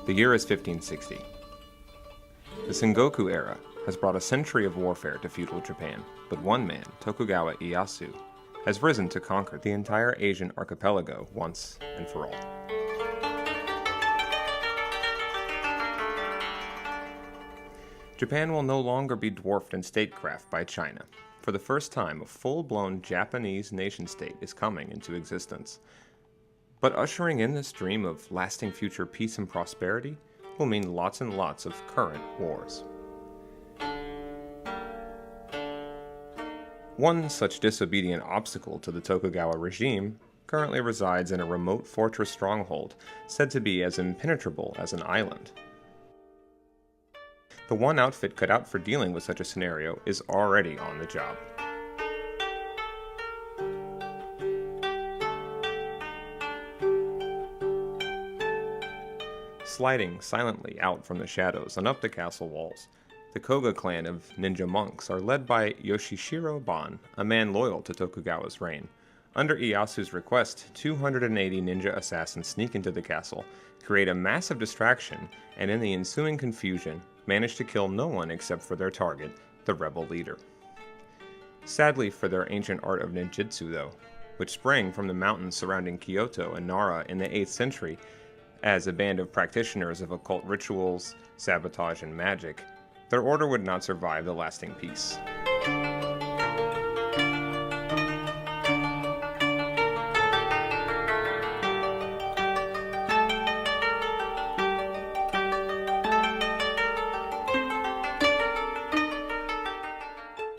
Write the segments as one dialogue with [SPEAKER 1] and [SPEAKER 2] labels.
[SPEAKER 1] The year is 1560. The Sengoku era has brought a century of warfare to feudal Japan, but one man, Tokugawa Ieyasu, has risen to conquer the entire Asian archipelago once and for all. Japan will no longer be dwarfed in statecraft by China. For the first time, a full-blown Japanese nation-state is coming into existence. But ushering in this dream of lasting future peace and prosperity will mean lots and lots of current wars. One such disobedient obstacle to the Tokugawa regime currently resides in a remote fortress stronghold said to be as impenetrable as an island. The one outfit cut out for dealing with such a scenario is already on the job. Sliding silently out from the shadows and up the castle walls, the Koga clan of ninja monks are led by Yoshishiro Ban, a man loyal to Tokugawa's reign. Under Ieyasu's request, 280 ninja assassins sneak into the castle, create a massive distraction, and in the ensuing confusion, manage to kill no one except for their target, the rebel leader. Sadly for their ancient art of ninjutsu though, which sprang from the mountains surrounding Kyoto and Nara in the 8th century, as a band of practitioners of occult rituals, sabotage, and magic, their order would not survive the lasting peace.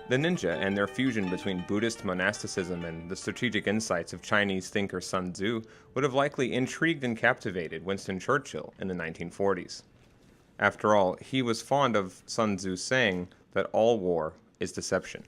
[SPEAKER 1] The ninja and their fusion between Buddhist monasticism and the strategic insights of Chinese thinker Sun Tzu would have likely intrigued and captivated Winston Churchill in the 1940s. After all, he was fond of Sun Tzu's saying that all war is deception.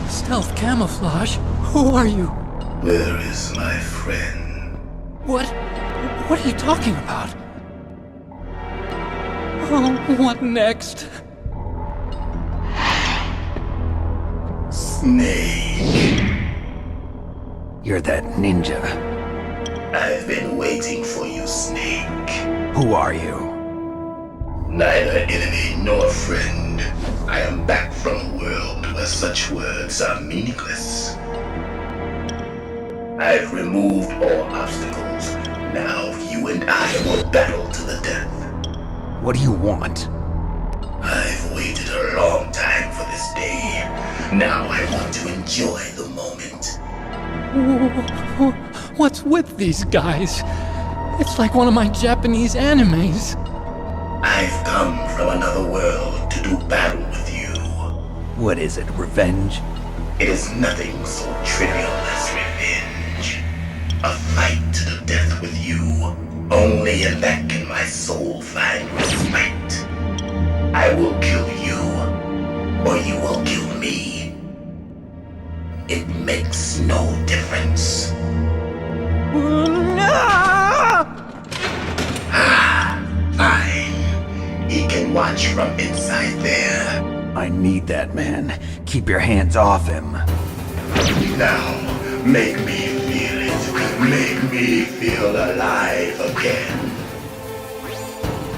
[SPEAKER 2] Stealth camouflage? Who are you?
[SPEAKER 3] Where is my friend?
[SPEAKER 2] What are you talking about? Oh, what next?
[SPEAKER 3] Snake.
[SPEAKER 4] You're that ninja.
[SPEAKER 3] I've been waiting for you, Snake.
[SPEAKER 4] Who are you?
[SPEAKER 3] Neither enemy nor friend. I am back from a world where such words are meaningless. I've removed all obstacles. Now you and I will battle to the death.
[SPEAKER 4] What do you want?
[SPEAKER 3] I've waited a long time for this day. Now I want to enjoy the moment.
[SPEAKER 2] What's with these guys? It's like one of my Japanese animes.
[SPEAKER 3] I've come from another world to do battle with you.
[SPEAKER 4] What is it, revenge?
[SPEAKER 3] It is nothing so trivial as revenge. A fight to the death with you. Only in that can my soul find respite. I will kill you, or you will kill me. It makes no difference. Fine. He can watch from inside there.
[SPEAKER 4] I need that man. Keep your hands off him.
[SPEAKER 3] Now, make me feel it. Make me feel alive again.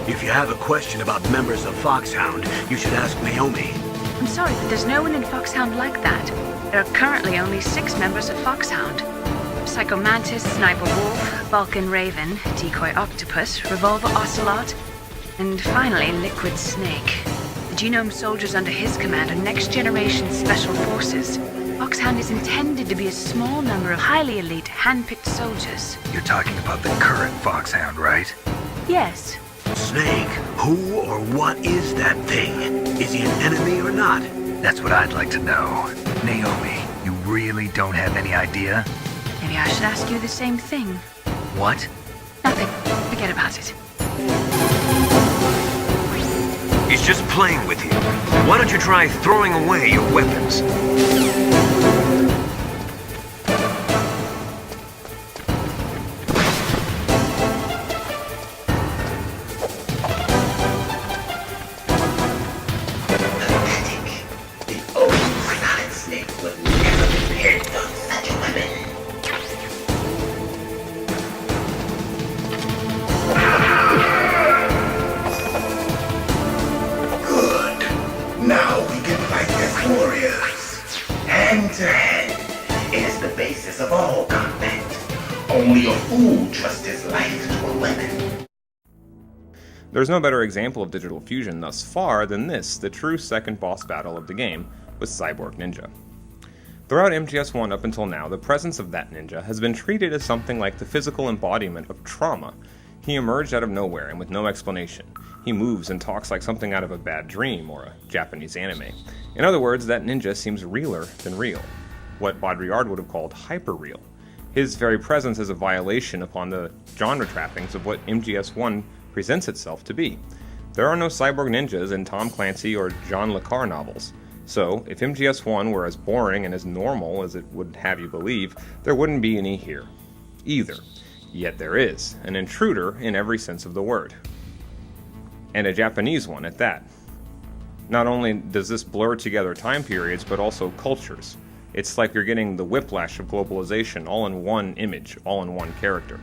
[SPEAKER 5] If you have a question about members of Foxhound, you should ask Naomi.
[SPEAKER 6] I'm sorry, but there's no one in Foxhound like that. There are currently only 6 members of Foxhound. Psycho Mantis, Sniper Wolf, Vulcan Raven, Decoy Octopus, Revolver Ocelot, and finally Liquid Snake. The genome soldiers under his command are next-generation special forces. Foxhound is intended to be a small number of highly elite, hand-picked soldiers.
[SPEAKER 4] You're talking about the current Foxhound, right?
[SPEAKER 6] Yes.
[SPEAKER 5] Snake, who or what is that thing? Is he an enemy or not?
[SPEAKER 4] That's what I'd like to know. Naomi, you really don't have any idea?
[SPEAKER 6] Maybe I should ask you the same thing.
[SPEAKER 4] What?
[SPEAKER 6] Nothing. Forget about it.
[SPEAKER 5] He's just playing with you. Why don't you try throwing away your weapons?
[SPEAKER 1] There's no better example of digital fusion thus far than this, the true second boss battle of the game, with Cyborg Ninja. Throughout MGS1 up until now, the presence of that ninja has been treated as something like the physical embodiment of trauma. He emerged out of nowhere and with no explanation. He moves and talks like something out of a bad dream or a Japanese anime. In other words, that ninja seems realer than real, what Baudrillard would have called hyperreal. His very presence is a violation upon the genre trappings of what MGS1 presents itself to be. There are no cyborg ninjas in Tom Clancy or John le Carre novels. So, if MGS1 were as boring and as normal as it would have you believe, there wouldn't be any here, either. Yet there is, an intruder in every sense of the word. And a Japanese one at that. Not only does this blur together time periods, but also cultures. It's like you're getting the whiplash of globalization all in one image, all in one character.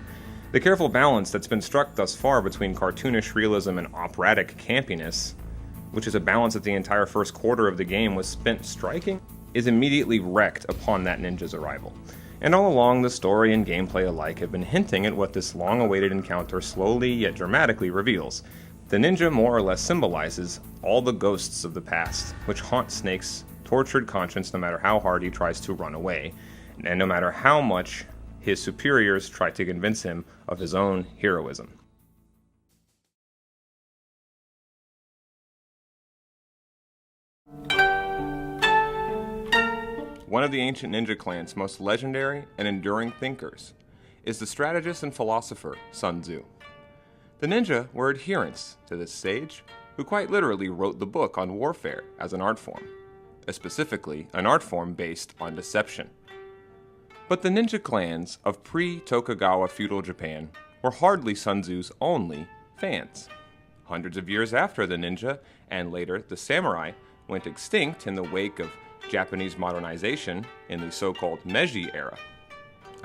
[SPEAKER 1] The careful balance that's been struck thus far between cartoonish realism and operatic campiness, which is a balance that the entire first quarter of the game was spent striking, is immediately wrecked upon that ninja's arrival. And all along, the story and gameplay alike have been hinting at what this long-awaited encounter slowly yet dramatically reveals. The ninja more or less symbolizes all the ghosts of the past, which haunt Snake's tortured conscience no matter how hard he tries to run away, and no matter how much his superiors try to convince him of his own heroism. One of the ancient ninja clan's most legendary and enduring thinkers is the strategist and philosopher Sun Tzu. The ninja were adherents to this sage, who quite literally wrote the book on warfare as an art form, specifically an art form based on deception. But the ninja clans of pre-Tokugawa feudal Japan were hardly Sun Tzu's only fans. Hundreds of years after the ninja, and later the samurai, went extinct in the wake of Japanese modernization in the so-called Meiji era.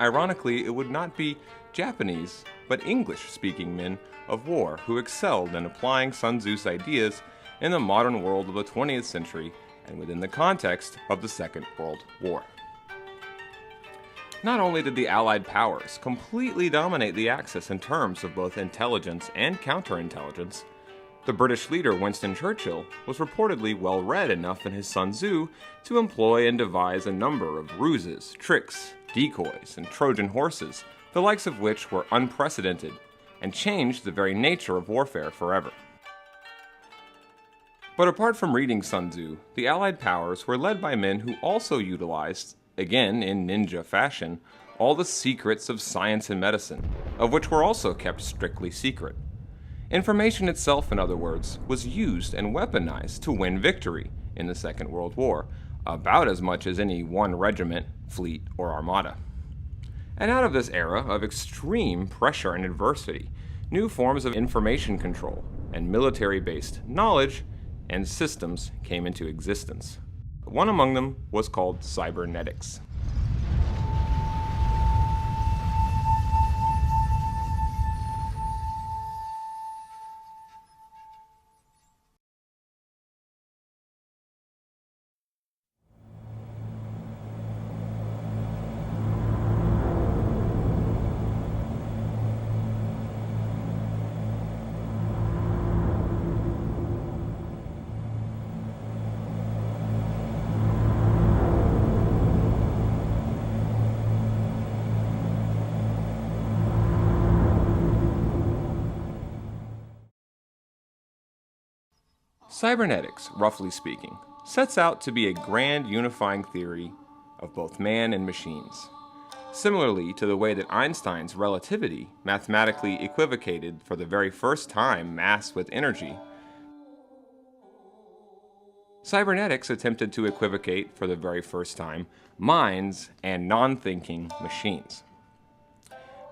[SPEAKER 1] Ironically, it would not be Japanese, but English-speaking men of war who excelled in applying Sun Tzu's ideas in the modern world of the 20th century and within the context of the Second World War. Not only did the Allied powers completely dominate the Axis in terms of both intelligence and counterintelligence, the British leader Winston Churchill was reportedly well read enough in his Sun Tzu to employ and devise a number of ruses, tricks, decoys, and Trojan horses, the likes of which were unprecedented and changed the very nature of warfare forever. But apart from reading Sun Tzu, the Allied powers were led by men who also utilized, again in ninja fashion, all the secrets of science and medicine, of which were also kept strictly secret. Information itself, in other words, was used and weaponized to win victory in the Second World War, about as much as any one regiment, fleet, or armada. And out of this era of extreme pressure and adversity, new forms of information control and military-based knowledge and systems came into existence. One among them was called Cybernetics. Cybernetics, roughly speaking, sets out to be a grand unifying theory of both man and machines. Similarly to the way that Einstein's relativity mathematically equivocated for the very first time mass with energy, Cybernetics attempted to equivocate for the very first time minds and non-thinking machines.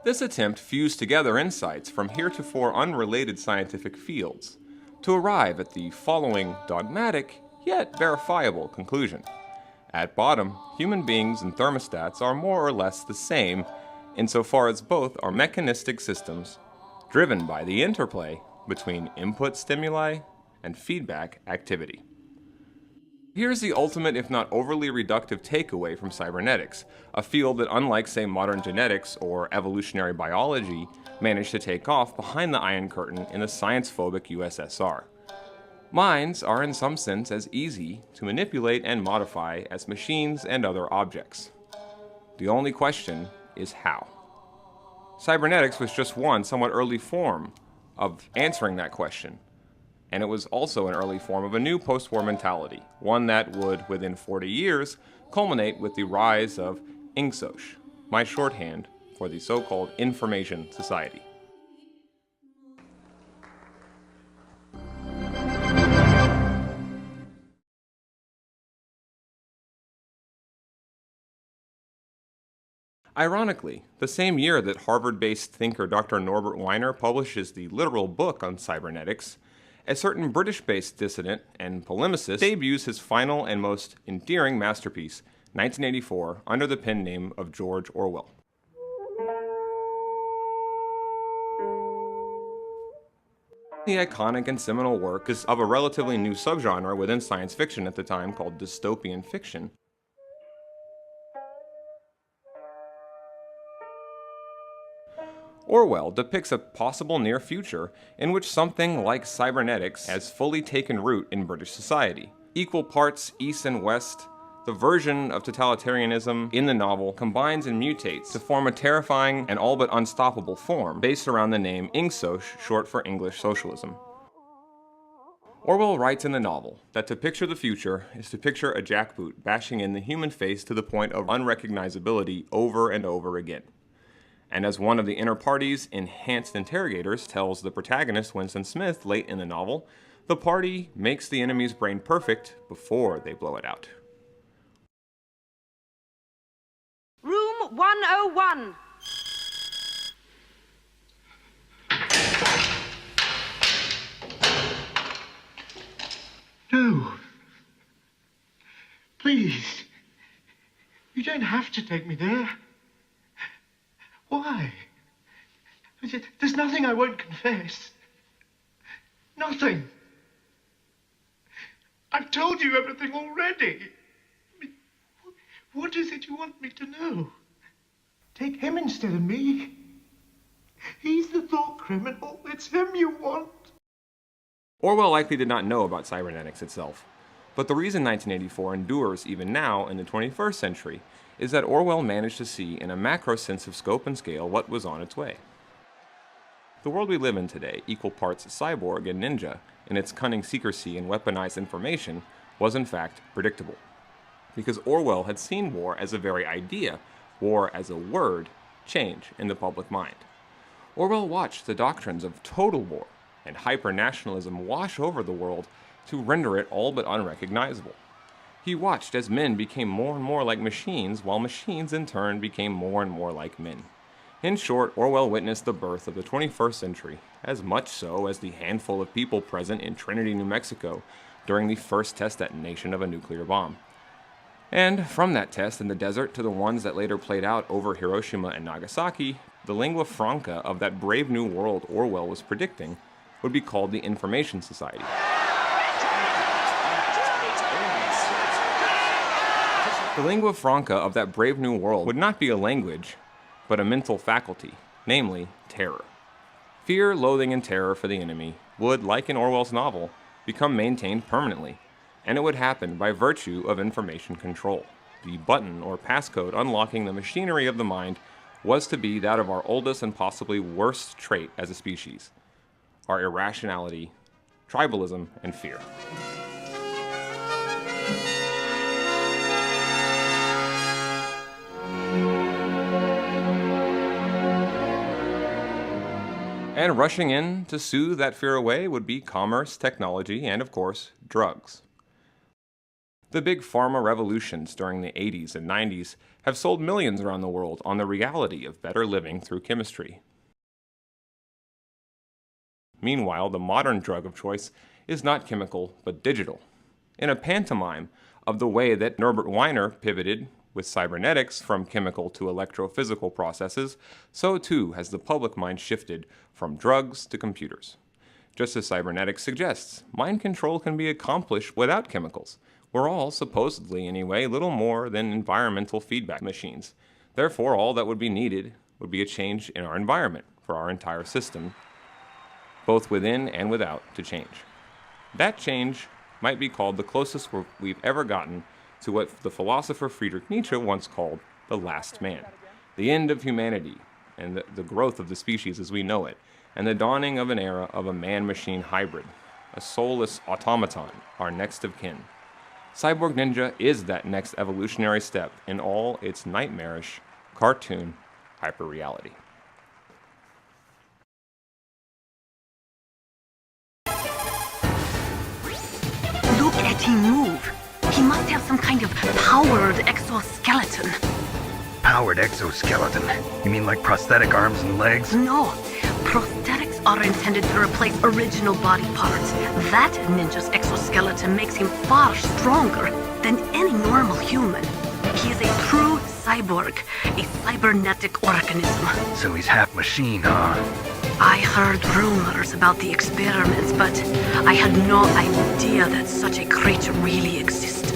[SPEAKER 1] This attempt fused together insights from heretofore unrelated scientific fields to arrive at the following dogmatic yet verifiable conclusion. At bottom, human beings and thermostats are more or less the same insofar as both are mechanistic systems driven by the interplay between input stimuli and feedback activity. Here's the ultimate, if not overly reductive, takeaway from cybernetics, a field that, unlike, say, modern genetics or evolutionary biology, managed to take off behind the Iron Curtain in the science-phobic USSR. Minds are in some sense as easy to manipulate and modify as machines and other objects. The only question is how. Cybernetics was just one somewhat early form of answering that question. And it was also an early form of a new post-war mentality, one that would, within 40 years, culminate with the rise of Ingsoc, my shorthand for the so-called information society. Ironically, the same year that Harvard-based thinker Dr. Norbert Wiener publishes the literal book on cybernetics, a certain British-based dissident and polemicist debuts his final and most endearing masterpiece, 1984, under the pen name of George Orwell. The iconic and seminal work is of a relatively new subgenre within science fiction at the time called dystopian fiction. Orwell depicts a possible near future in which something like cybernetics has fully taken root in British society. Equal parts East and West, the version of totalitarianism in the novel combines and mutates to form a terrifying and all but unstoppable form based around the name Ingsoc, short for English socialism. Orwell writes in the novel that to picture the future is to picture a jackboot bashing in the human face to the point of unrecognizability over and over again. And as one of the inner party's enhanced interrogators tells the protagonist Winston Smith late in the novel, the party makes the enemy's brain perfect before they blow it out.
[SPEAKER 7] Room 101.
[SPEAKER 8] No. Please. You don't have to take me there. Why? There's nothing I won't confess. Nothing. I've told you everything already. I mean, what is it you want me to know? Take him instead of me. He's the thought criminal. It's him you want.
[SPEAKER 1] Orwell likely did not know about cybernetics itself, but the reason 1984 endures even now in the 21st century is that Orwell managed to see in a macro sense of scope and scale what was on its way. The world we live in today, equal parts cyborg and ninja, in its cunning secrecy and weaponized information, was in fact predictable. Because Orwell had seen war as a very idea, war as a word, change in the public mind. Orwell watched the doctrines of total war and hyper-nationalism wash over the world to render it all but unrecognizable. He watched as men became more and more like machines, while machines in turn became more and more like men. In short, Orwell witnessed the birth of the 21st century, as much so as the handful of people present in Trinity, New Mexico, during the first test detonation of a nuclear bomb. And from that test in the desert to the ones that later played out over Hiroshima and Nagasaki, the lingua franca of that brave new world Orwell was predicting would be called the Information Society. The lingua franca of that brave new world would not be a language, but a mental faculty, namely terror. Fear, loathing, and terror for the enemy would, like in Orwell's novel, become maintained permanently, and it would happen by virtue of information control. The button or passcode unlocking the machinery of the mind was to be that of our oldest and possibly worst trait as a species, our irrationality tribalism, and fear. And rushing in to soothe that fear away would be commerce, technology, and of course, drugs. The big pharma revolutions during the 80s and 90s have sold millions around the world on the reality of better living through chemistry. Meanwhile, the modern drug of choice is not chemical, but digital. In a pantomime of the way that Norbert Weiner pivoted with cybernetics from chemical to electrophysical processes, so too has the public mind shifted from drugs to computers. Just as cybernetics suggests, mind control can be accomplished without chemicals. We're all, supposedly anyway, little more than environmental feedback machines. Therefore, all that would be needed would be a change in our environment for our entire system, both within and without, to change. That change might be called the closest we've ever gotten to what the philosopher Friedrich Nietzsche once called the last man, the end of humanity and the growth of the species as we know it, and the dawning of an era of a man-machine hybrid, a soulless automaton, our next of kin. Cyborg Ninja is that next evolutionary step in all its nightmarish, cartoon hyperreality.
[SPEAKER 6] Look at him move. He must have some kind of powered exoskeleton.
[SPEAKER 4] Powered exoskeleton? You mean like prosthetic arms and legs?
[SPEAKER 6] No, prosthetics are intended to replace original body parts. That ninja's exoskeleton makes him far stronger than any normal human. He is a true cyborg, a cybernetic organism.
[SPEAKER 4] So he's half machine, huh?
[SPEAKER 6] I heard rumors about the experiments, but I had no idea that such a creature really existed.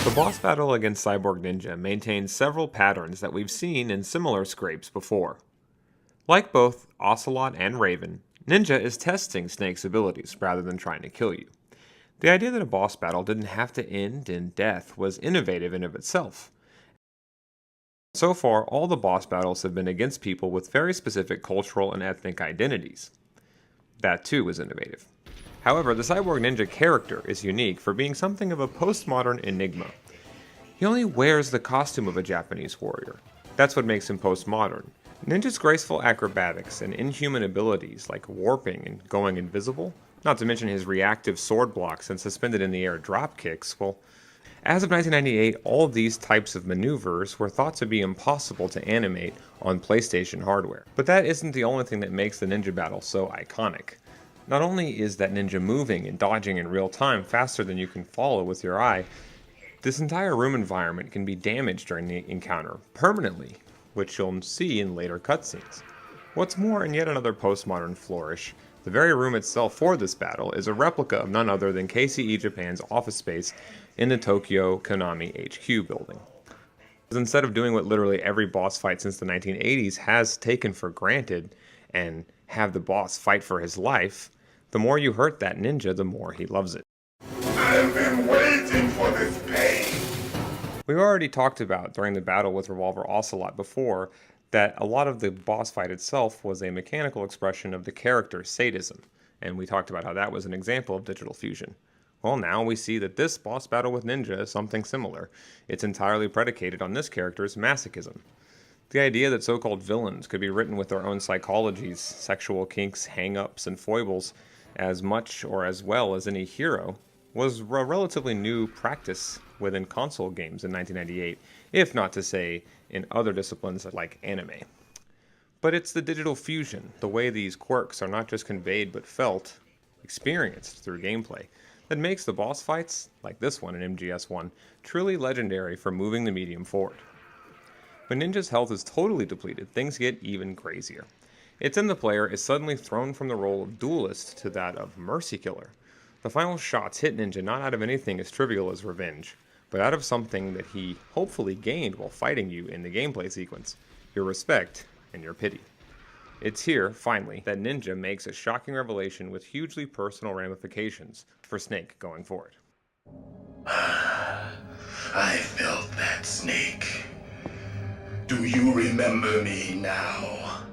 [SPEAKER 1] The boss battle against Cyborg Ninja maintains several patterns that we've seen in similar scrapes before. Like both Ocelot and Raven, Ninja is testing Snake's abilities rather than trying to kill you. The idea that a boss battle didn't have to end in death was innovative in of itself. So far, all the boss battles have been against people with very specific cultural and ethnic identities. That too is innovative. However, the Cyborg Ninja character is unique for being something of a postmodern enigma. He only wears the costume of a Japanese warrior. That's what makes him postmodern. Ninja's graceful acrobatics and inhuman abilities like warping and going invisible, not to mention his reactive sword blocks and suspended in the air drop kicks, well, as of 1998, all of these types of maneuvers were thought to be impossible to animate on PlayStation hardware. But that isn't the only thing that makes the ninja battle so iconic. Not only is that ninja moving and dodging in real time faster than you can follow with your eye, this entire room environment can be damaged during the encounter permanently, which you'll see in later cutscenes. What's more, in yet another postmodern flourish, the very room itself for this battle is a replica of none other than KCE Japan's office space in the Tokyo Konami HQ building. Instead of doing what literally every boss fight since the 1980s has taken for granted and have the boss fight for his life, the more you hurt that ninja, the more he loves it.
[SPEAKER 3] I've been waiting for this pain.
[SPEAKER 1] We already talked about during the battle with Revolver Ocelot before that a lot of the boss fight itself was a mechanical expression of the character's sadism, and we talked about how that was an example of digital fusion. Well, now we see that this boss battle with Ninja is something similar. It's entirely predicated on this character's masochism. The idea that so-called villains could be written with their own psychologies, sexual kinks, hang-ups, and foibles as much or as well as any hero was a relatively new practice within console games in 1998, if not to say in other disciplines like anime. But it's the digital fusion, the way these quirks are not just conveyed but felt, experienced through gameplay, that makes the boss fights, like this one in MGS1, truly legendary for moving the medium forward. When Ninja's health is totally depleted, things get even crazier. It's then the player is suddenly thrown from the role of duelist to that of mercy killer. The final shots hit Ninja not out of anything as trivial as revenge, but out of something that he hopefully gained while fighting you in the gameplay sequence, your respect and your pity. It's here, finally, that Ninja makes a shocking revelation with hugely personal ramifications for Snake going forward.
[SPEAKER 3] I felt that, Snake. Do you remember me now?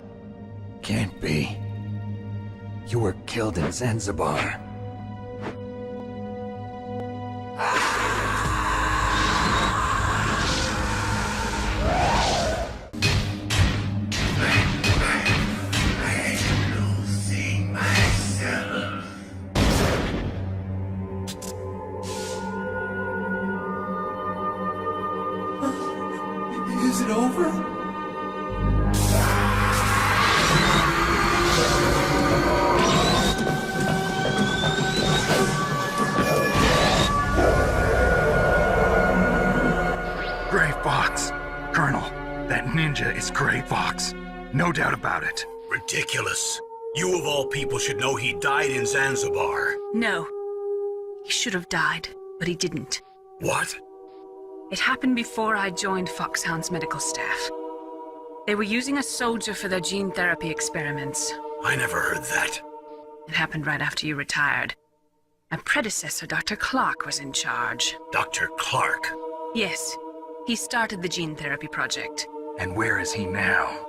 [SPEAKER 4] Can't be. You were killed in Zanzibar. It's Gray Fox. No doubt about it.
[SPEAKER 3] Ridiculous. You of all people should know he died in Zanzibar.
[SPEAKER 6] No. He should have died, but he didn't.
[SPEAKER 3] What?
[SPEAKER 6] It happened before I joined Foxhound's medical staff. They were using a soldier for their gene therapy experiments.
[SPEAKER 3] I never heard that.
[SPEAKER 6] It happened right after you retired. My predecessor, Dr. Clark, was in charge.
[SPEAKER 3] Dr. Clark?
[SPEAKER 6] Yes. He started the gene therapy project.
[SPEAKER 4] And where is he now?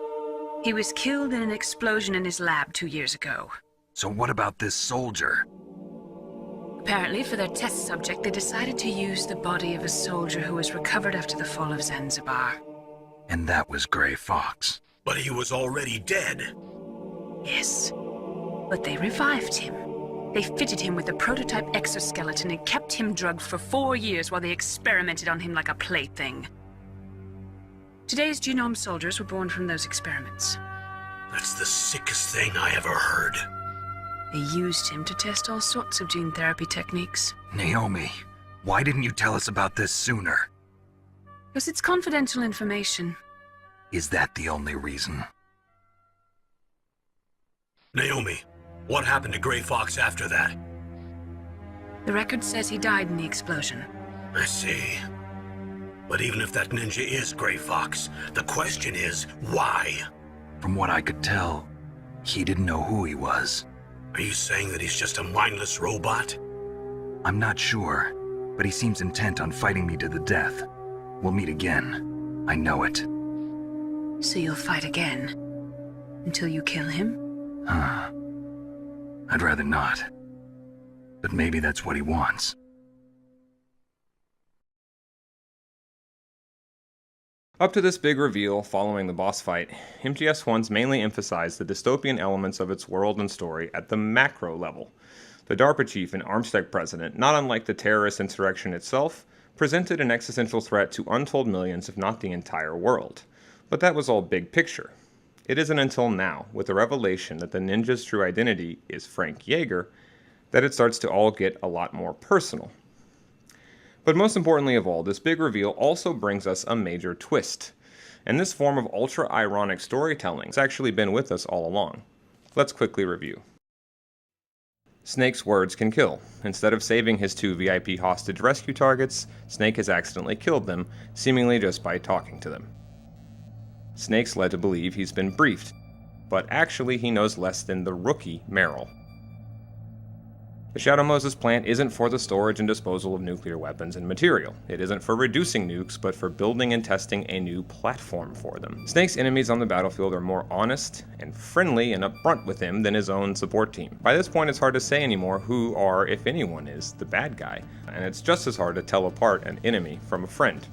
[SPEAKER 6] He was killed in an explosion in his lab 2 years ago.
[SPEAKER 4] So what about this soldier?
[SPEAKER 6] Apparently, for their test subject, they decided to use the body of a soldier who was recovered after the fall of Zanzibar.
[SPEAKER 4] And that was Gray Fox.
[SPEAKER 3] But he was already dead.
[SPEAKER 6] Yes. But they revived him. They fitted him with a prototype exoskeleton and kept him drugged for 4 years while they experimented on him like a plaything. Today's genome soldiers were born from those experiments.
[SPEAKER 3] That's the sickest thing I ever heard.
[SPEAKER 6] They used him to test all sorts of gene therapy techniques.
[SPEAKER 4] Naomi, why didn't you tell us about this sooner?
[SPEAKER 6] Because it's confidential information.
[SPEAKER 4] Is that the only reason?
[SPEAKER 3] Naomi, what happened to Gray Fox after that?
[SPEAKER 6] The record says he died in the explosion.
[SPEAKER 3] I see. But even if that ninja is Gray Fox, the question is, why?
[SPEAKER 4] From what I could tell, he didn't know who he was.
[SPEAKER 3] Are you saying that he's just a mindless robot?
[SPEAKER 4] I'm not sure, but he seems intent on fighting me to the death. We'll meet again. I know it.
[SPEAKER 6] So you'll fight again? Until you kill him?
[SPEAKER 4] I'd rather not. But maybe that's what he wants.
[SPEAKER 1] Up to this big reveal following the boss fight, MGS1's mainly emphasized the dystopian elements of its world and story at the macro level. The DARPA chief and Armstead president, not unlike the terrorist insurrection itself, presented an existential threat to untold millions if not the entire world. But that was all big picture. It isn't until now, with the revelation that the ninja's true identity is Frank Jaeger, that it starts to all get a lot more personal. But most importantly of all, this big reveal also brings us a major twist. And this form of ultra-ironic storytelling has actually been with us all along. Let's quickly review. Snake's words can kill. Instead of saving his 2 VIP hostage rescue targets, Snake has accidentally killed them, seemingly just by talking to them. Snake's led to believe he's been briefed, but actually he knows less than the rookie Meryl. The Shadow Moses plant isn't for the storage and disposal of nuclear weapons and material. It isn't for reducing nukes, but for building and testing a new platform for them. Snake's enemies on the battlefield are more honest and friendly and upfront with him than his own support team. By this point, it's hard to say anymore who or if anyone is the bad guy, and it's just as hard to tell apart an enemy from a friend.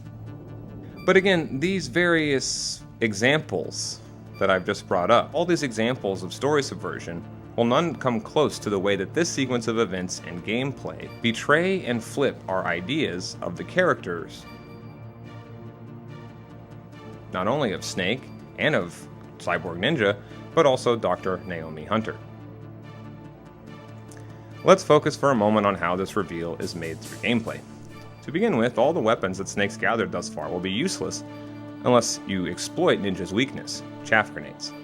[SPEAKER 1] But again, these various examples that I've just brought up, all these examples of story subversion, will none come close to the way that this sequence of events and gameplay betray and flip our ideas of the characters, not only of Snake and of Cyborg Ninja, but also Dr. Naomi Hunter. Let's focus for a moment on how this reveal is made through gameplay. To begin with, all the weapons that Snake's gathered thus far will be useless unless you exploit Ninja's weakness, chaff grenades.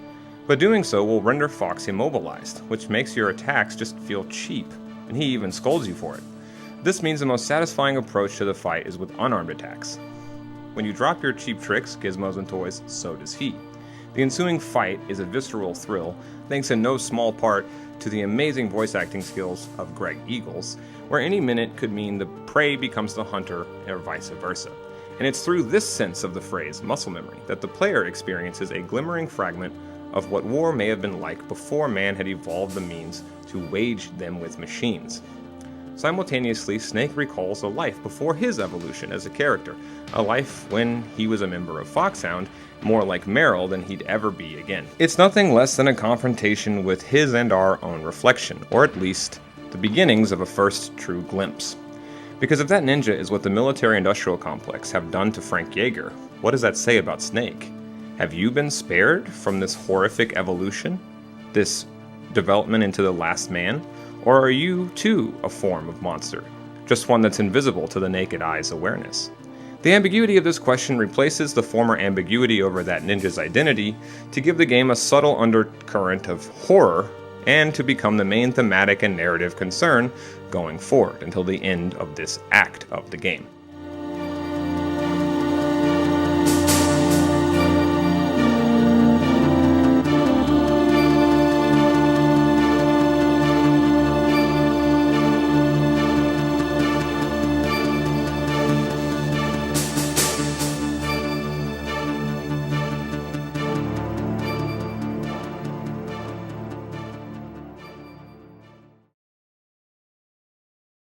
[SPEAKER 1] But doing so will render Fox immobilized, which makes your attacks just feel cheap, and he even scolds you for it. This means the most satisfying approach to the fight is with unarmed attacks. When you drop your cheap tricks, gizmos, and toys, so does he. The ensuing fight is a visceral thrill, thanks in no small part to the amazing voice acting skills of Greg Eagles, where any minute could mean the prey becomes the hunter, or vice versa. And it's through this sense of the phrase muscle memory that the player experiences a glimmering fragment of what war may have been like before man had evolved the means to wage them with machines. Simultaneously, Snake recalls a life before his evolution as a character, a life when he was a member of Foxhound, more like Meryl than he'd ever be again. It's nothing less than a confrontation with his and our own reflection, or at least the beginnings of a first true glimpse. Because if that ninja is what the military-industrial complex have done to Frank Jaeger, what does that say about Snake? Have you been spared from this horrific evolution? This development into the last man? Or are you, too, a form of monster? Just one that's invisible to the naked eye's awareness? The ambiguity of this question replaces the former ambiguity over that ninja's identity to give the game a subtle undercurrent of horror and to become the main thematic and narrative concern going forward until the end of this act of the game.